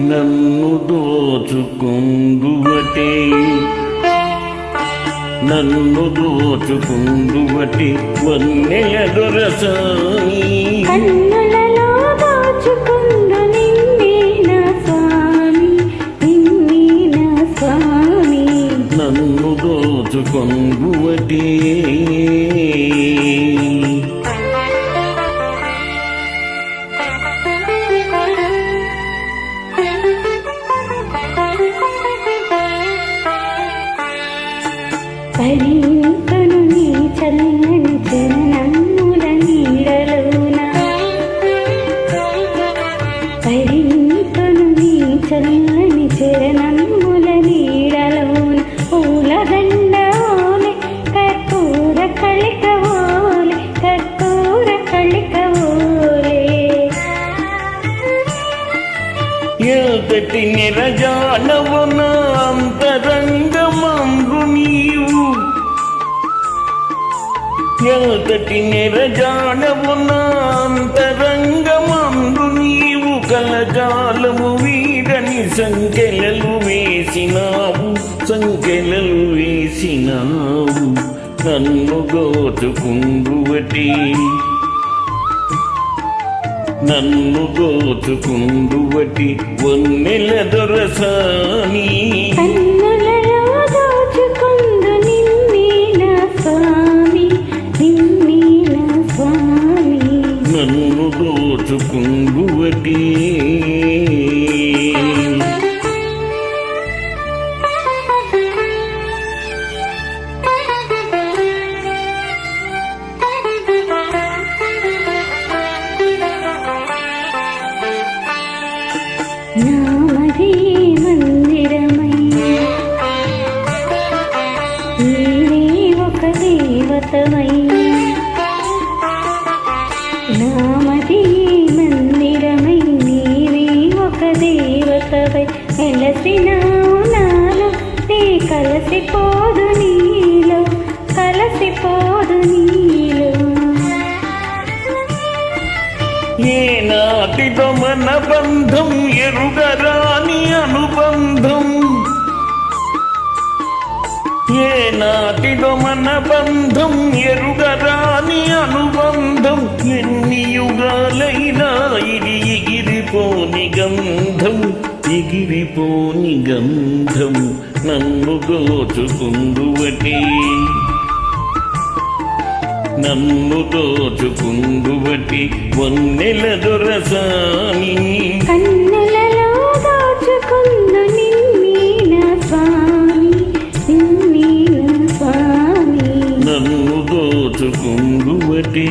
నన్ను దోచుకుందువటే నన్ను దోచుకుందువటే వన్నెల దొరసాని కన్నులలో దోచుకుందు నిన్నే నా స్వామి నిన్నే నా స్వామి నన్ను దోచుకుందువటే పరింకను నీ చల్లని చరణముల నీడలోన పరింకను నీ చల్లని చరణముల నీడలోన పూలదండ ఓలే కర్పూర కళిక ఓలే కర్పూర కళిక ఓలే ఎంతటి నిరజానవు నా అంతరంగమందు నీవు ఎంతటి నిరజానవు నా అంతరంగమందు నీవు కలజాలము వీడని సంఖ్యలలు వేసినావు సంఖ్యలలు వేసినావు నన్ను దోచుకుందువటి నన్ను దోచుకుందువటి వన్నెల దొరసాని కన్నులలో దోచుకుందు నిన్నే నా స్వామి నిన్నే నా స్వామి నన్ను దోచుకుందువటి నామదే మందిరమై నీవే ఒక దేవతమై నామదే మందిరమై నీవే ఒక దేవతవై వెలసినావు నాలో నీ కలసిపోదు నీలో కలసిపోదు నీలో ఏనాటిదో మన బంధం ఎరుగరాని అనుబంధం ఏనాటిదో మన బంధం ఎరుగరాని అనుబంధం ఎన్ని యుగాలైనా ఇది ఎగిరిపోని గంధం ఎగిరిపోని గంధం నన్ను దోచుకుందువటే నన్ను దోచుకుందువటి వన్నెల దొరసాని కన్నులలో దోచుకుందు నిన్నే నా స్వామి నిన్నే నా స్వామి నన్ను దోచుకుందువటి